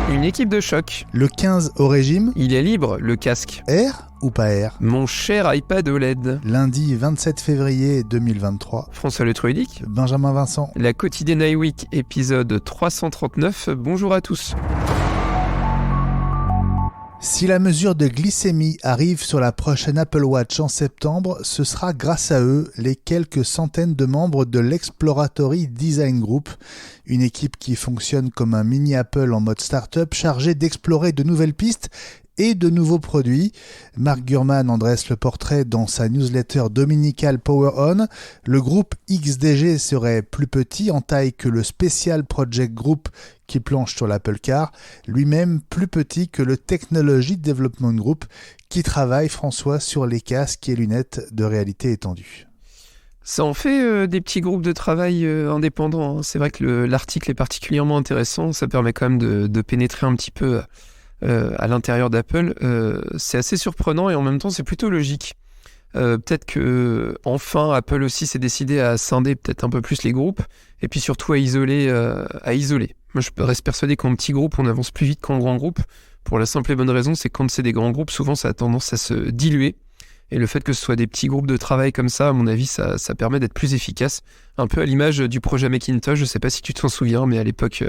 Une équipe de choc. Le 15 au régime. Il est libre, le casque. Air ou pas Air? Mon cher iPad OLED. Lundi 27 février 2023. François Le Truelic. Benjamin Vincent. La quotidienne iWeek, épisode 339. Bonjour à tous. Si la mesure de glycémie arrive sur la prochaine Apple Watch en septembre, ce sera grâce à eux, les quelques centaines de membres de l'Exploratory Design Group, une équipe qui fonctionne comme un mini Apple en mode start-up chargée d'explorer de nouvelles pistes et de nouveaux produits. Mark Gurman en dresse le portrait dans sa newsletter dominicale Power On. Le groupe XDG serait plus petit en taille que le Special Project Group qui planche sur l'Apple Car, lui-même plus petit que le Technology Development Group qui travaille, François, sur les casques et lunettes de réalité étendue. Ça en fait des petits groupes de travail indépendants. C'est vrai que l'article est particulièrement intéressant. Ça permet quand même de pénétrer un petit peu à l'intérieur d'Apple. C'est assez surprenant et en même temps c'est plutôt logique. Peut-être que enfin Apple aussi s'est décidé à scinder peut-être un peu plus les groupes et puis surtout à isoler. Moi je reste persuadé qu'en petit groupe on avance plus vite qu'en grand groupe pour la simple et bonne raison, c'est que quand c'est des grands groupes souvent ça a tendance à se diluer et le fait que ce soit des petits groupes de travail comme ça, à mon avis ça permet d'être plus efficace, un peu à l'image du projet Macintosh. Je sais pas si tu t'en souviens, mais à l'époque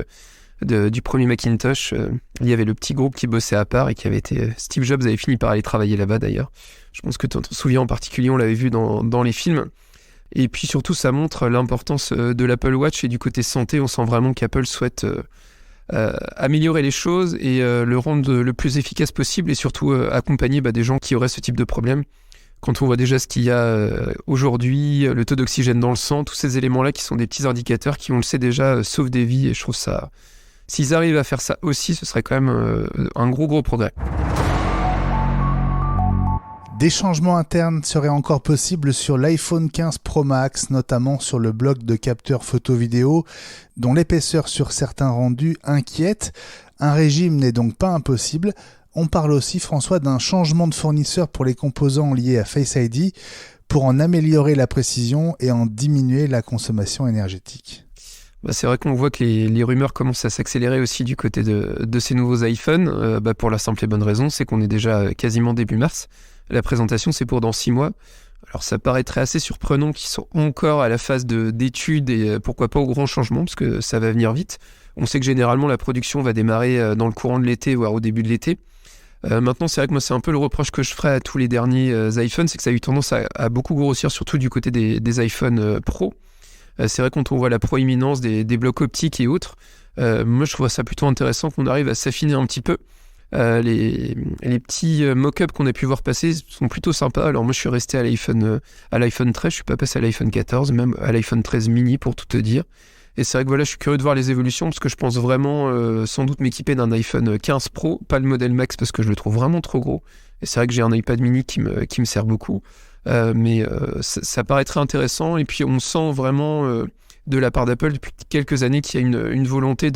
du premier Macintosh, il y avait le petit groupe qui bossait à part et qui avait été... Steve Jobs avait fini par aller travailler là-bas d'ailleurs. Je pense que tu t'en souviens en particulier, on l'avait vu dans les films. Et puis surtout, ça montre l'importance de l'Apple Watch et du côté santé. On sent vraiment qu'Apple souhaite améliorer les choses et le rendre le plus efficace possible et surtout accompagner des gens qui auraient ce type de problème. Quand on voit déjà ce qu'il y a aujourd'hui, le taux d'oxygène dans le sang, tous ces éléments-là qui sont des petits indicateurs qui, on le sait déjà, sauvent des vies. Et je trouve ça... S'ils arrivent à faire ça aussi, ce serait quand même un gros progrès. Des changements internes seraient encore possibles sur l'iPhone 15 Pro Max, notamment sur le bloc de capteurs photo-vidéo, dont l'épaisseur sur certains rendus inquiète. Un régime n'est donc pas impossible. On parle aussi, François, d'un changement de fournisseur pour les composants liés à Face ID pour en améliorer la précision et en diminuer la consommation énergétique. C'est vrai qu'on voit que les rumeurs commencent à s'accélérer aussi du côté de ces nouveaux iPhones, pour la simple et bonne raison, c'est qu'on est déjà quasiment début mars. La présentation, c'est pour dans 6 mois. Alors ça paraîtrait assez surprenant qu'ils sont encore à la phase d'études et pourquoi pas au grand changement, parce que ça va venir vite. On sait que généralement la production va démarrer dans le courant de l'été, voire au début de l'été. Maintenant, c'est vrai que moi, c'est un peu le reproche que je ferais à tous les derniers iPhones, c'est que ça a eu tendance à beaucoup grossir, surtout du côté des iPhone Pro. C'est vrai quand on voit la proéminence des blocs optiques et autres, moi je trouve ça plutôt intéressant qu'on arrive à s'affiner un petit peu. Les petits mock-ups qu'on a pu voir passer sont plutôt sympas. Alors moi je suis resté à l'iPhone 13, je suis pas passé à l'iPhone 14, même à l'iPhone 13 mini pour tout te dire. Et c'est vrai que voilà, je suis curieux de voir les évolutions parce que je pense vraiment sans doute m'équiper d'un iPhone 15 Pro, pas le modèle Max parce que je le trouve vraiment trop gros. Et c'est vrai que j'ai un iPad mini qui me sert beaucoup. Mais ça paraîtrait intéressant et puis on sent vraiment de la part d'Apple depuis quelques années qu'il y a une volonté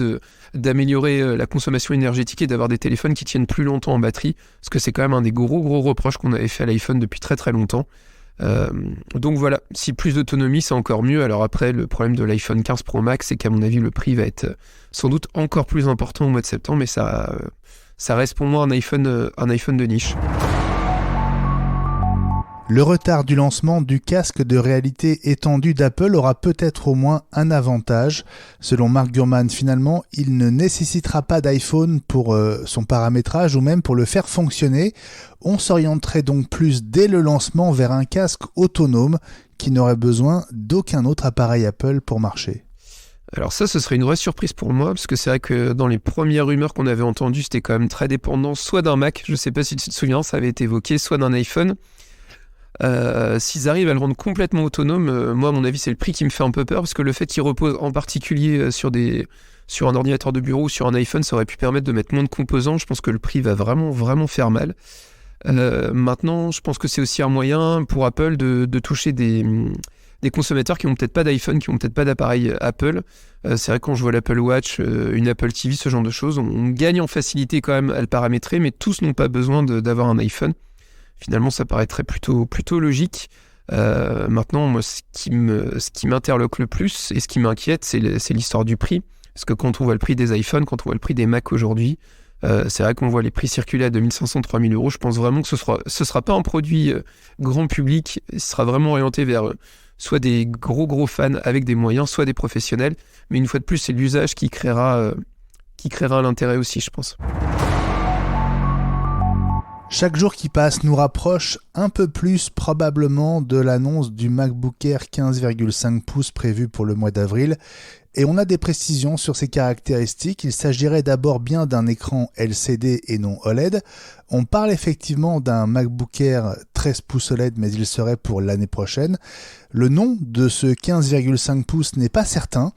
d'améliorer la consommation énergétique et d'avoir des téléphones qui tiennent plus longtemps en batterie, parce que c'est quand même un des gros reproches qu'on avait fait à l'iPhone depuis très longtemps. Donc voilà, si plus d'autonomie c'est encore mieux. Alors après le problème de l'iPhone 15 Pro Max c'est qu'à mon avis le prix va être sans doute encore plus important au mois de septembre, mais ça reste pour moi un iPhone de niche. Le retard du lancement du casque de réalité étendue d'Apple aura peut-être au moins un avantage. Selon Mark Gurman, finalement, il ne nécessitera pas d'iPhone pour son paramétrage ou même pour le faire fonctionner. On s'orienterait donc plus dès le lancement vers un casque autonome qui n'aurait besoin d'aucun autre appareil Apple pour marcher. Alors ça, ce serait une vraie surprise pour moi, parce que c'est vrai que dans les premières rumeurs qu'on avait entendues, c'était quand même très dépendant soit d'un Mac, je ne sais pas si tu te souviens, ça avait été évoqué, soit d'un iPhone. S'ils arrivent à le rendre complètement autonome, moi à mon avis c'est le prix qui me fait un peu peur, parce que le fait qu'il repose en particulier sur un ordinateur de bureau ou sur un iPhone, ça aurait pu permettre de mettre moins de composants. Je pense que le prix va vraiment faire mal. Maintenant, je pense que c'est aussi un moyen pour Apple de toucher des consommateurs qui n'ont peut-être pas d'iPhone, qui n'ont peut-être pas d'appareil Apple. C'est vrai que quand je vois l'Apple Watch, une Apple TV, ce genre de choses, on gagne en facilité quand même à le paramétrer, mais tous n'ont pas besoin d'avoir un iPhone. Finalement, ça paraîtrait plutôt logique. Maintenant, moi, ce qui m'interloque le plus et ce qui m'inquiète, c'est l'histoire du prix. Parce que quand on voit le prix des iPhones, quand on voit le prix des Mac aujourd'hui, c'est vrai qu'on voit les prix circuler à 2500-3000 euros. Je pense vraiment que ce sera pas un produit grand public. Ce sera vraiment orienté vers soit des gros fans avec des moyens, soit des professionnels. Mais une fois de plus, c'est l'usage qui créera l'intérêt aussi, je pense. Chaque jour qui passe nous rapproche un peu plus probablement de l'annonce du MacBook Air 15,5 pouces prévu pour le mois d'avril. Et on a des précisions sur ses caractéristiques. Il s'agirait d'abord bien d'un écran LCD et non OLED. On parle effectivement d'un MacBook Air 13 pouces OLED, mais il serait pour l'année prochaine. Le nom de ce 15,5 pouces n'est pas certain.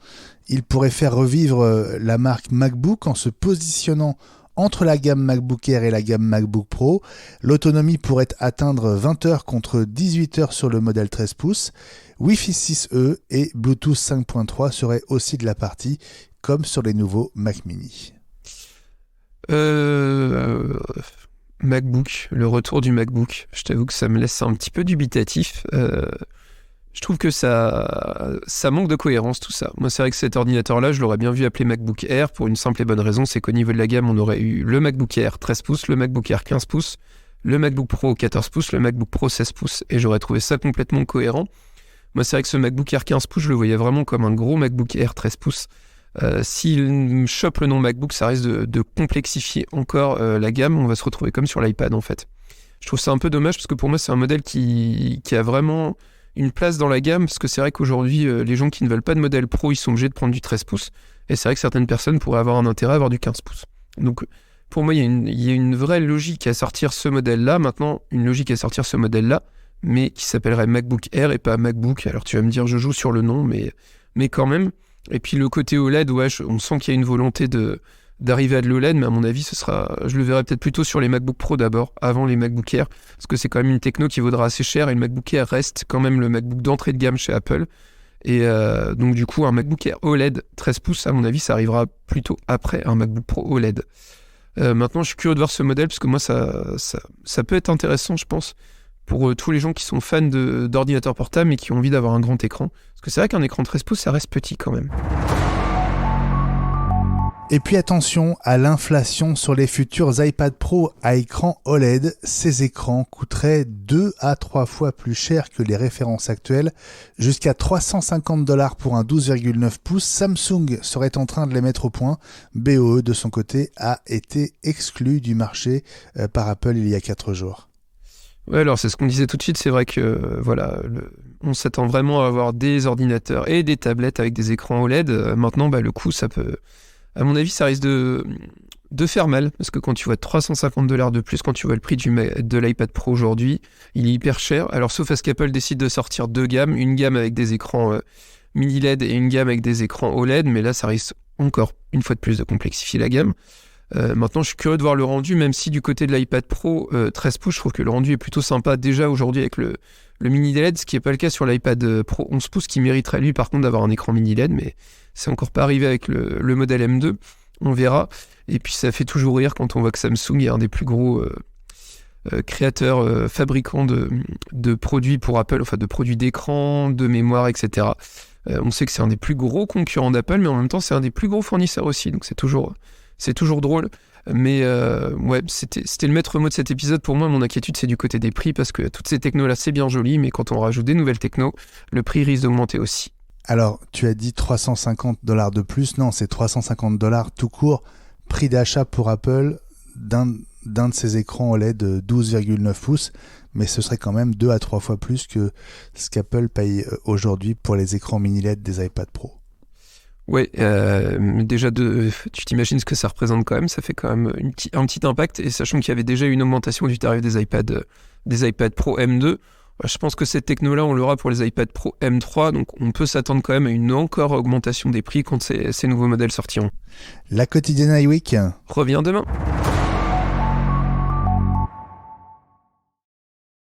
Il pourrait faire revivre la marque MacBook en se positionnant entre la gamme MacBook Air et la gamme MacBook Pro. L'autonomie pourrait atteindre 20 heures contre 18 heures sur le modèle 13 pouces. Wi-Fi 6E et Bluetooth 5.3 seraient aussi de la partie, comme sur les nouveaux Mac Mini. MacBook, le retour du MacBook. Je t'avoue que ça me laisse un petit peu dubitatif. Je trouve que ça manque de cohérence tout ça. Moi, c'est vrai que cet ordinateur-là, je l'aurais bien vu appeler MacBook Air pour une simple et bonne raison, c'est qu'au niveau de la gamme, on aurait eu le MacBook Air 13 pouces, le MacBook Air 15 pouces, le MacBook Pro 14 pouces, le MacBook Pro 16 pouces, et j'aurais trouvé ça complètement cohérent. Moi, c'est vrai que ce MacBook Air 15 pouces, je le voyais vraiment comme un gros MacBook Air 13 pouces. S'il me chope le nom MacBook, ça risque de complexifier encore la gamme. On va se retrouver comme sur l'iPad, en fait. Je trouve ça un peu dommage, parce que pour moi, c'est un modèle qui a vraiment une place dans la gamme, parce que c'est vrai qu'aujourd'hui, les gens qui ne veulent pas de modèle Pro, ils sont obligés de prendre du 13 pouces. Et c'est vrai que certaines personnes pourraient avoir un intérêt à avoir du 15 pouces. Donc, pour moi, il y a une vraie logique à sortir ce modèle-là. Maintenant, une logique à sortir ce modèle-là, mais qui s'appellerait MacBook Air et pas MacBook. Alors, tu vas me dire, je joue sur le nom, mais quand même. Et puis, le côté OLED, ouais, on sent qu'il y a une volonté d'arriver à de l'OLED, mais à mon avis, je le verrai peut-être plutôt sur les MacBook Pro d'abord, avant les MacBook Air, parce que c'est quand même une techno qui vaudra assez cher, et le MacBook Air reste quand même le MacBook d'entrée de gamme chez Apple. Et donc du coup, un MacBook Air OLED 13 pouces, à mon avis, ça arrivera plutôt après un MacBook Pro OLED. Maintenant, je suis curieux de voir ce modèle, parce que moi, ça peut être intéressant, je pense, pour tous les gens qui sont fans d'ordinateurs portables, et qui ont envie d'avoir un grand écran. Parce que c'est vrai qu'un écran 13 pouces, ça reste petit quand même. Et puis attention à l'inflation sur les futurs iPad Pro à écran OLED. Ces écrans coûteraient 2 à 3 fois plus cher que les références actuelles, jusqu'à $350 pour un 12,9 pouces. Samsung serait en train de les mettre au point. BOE, de son côté, a été exclu du marché par Apple il y a 4 jours. Ouais, alors c'est ce qu'on disait tout de suite, c'est vrai que on s'attend vraiment à avoir des ordinateurs et des tablettes avec des écrans OLED. Maintenant, le coût, ça peut... À mon avis, ça risque de faire mal, parce que quand tu vois $350 de plus, quand tu vois le prix de l'iPad Pro aujourd'hui, il est hyper cher. Alors, sauf à ce qu'Apple décide de sortir 2 gammes, une gamme avec des écrans mini LED et une gamme avec des écrans OLED, mais là, ça risque encore, une fois de plus, de complexifier la gamme. Maintenant, je suis curieux de voir le rendu, même si du côté de l'iPad Pro 13 pouces, je trouve que le rendu est plutôt sympa déjà aujourd'hui avec le mini LED, ce qui n'est pas le cas sur l'iPad Pro 11 pouces, qui mériterait lui par contre d'avoir un écran mini LED, mais c'est encore pas arrivé avec le modèle M2, on verra. Et puis ça fait toujours rire quand on voit que Samsung est un des plus gros créateurs, fabricants de produits pour Apple, enfin de produits d'écran, de mémoire, etc. On sait que c'est un des plus gros concurrents d'Apple, mais en même temps c'est un des plus gros fournisseurs aussi, donc c'est toujours drôle. Mais ouais, c'était le maître mot de cet épisode. Pour moi, mon inquiétude, c'est du côté des prix, parce que toutes ces technos-là, c'est bien joli, mais quand on rajoute des nouvelles technos, le prix risque d'augmenter aussi. Alors, tu as dit $350 de plus. Non, c'est $350 tout court, prix d'achat pour Apple d'un de ces écrans OLED de 12,9 pouces. Mais ce serait quand même 2 à 3 fois plus que ce qu'Apple paye aujourd'hui pour les écrans mini LED des iPad Pro. Ouais, déjà, tu t'imagines ce que ça représente quand même. Ça fait quand même un petit impact. Et sachant qu'il y avait déjà une augmentation du tarif des iPad Pro M2, je pense que cette techno-là, on l'aura pour les iPad Pro M3. Donc, on peut s'attendre quand même à une encore augmentation des prix quand ces nouveaux modèles sortiront. La quotidienne iWeek revient demain.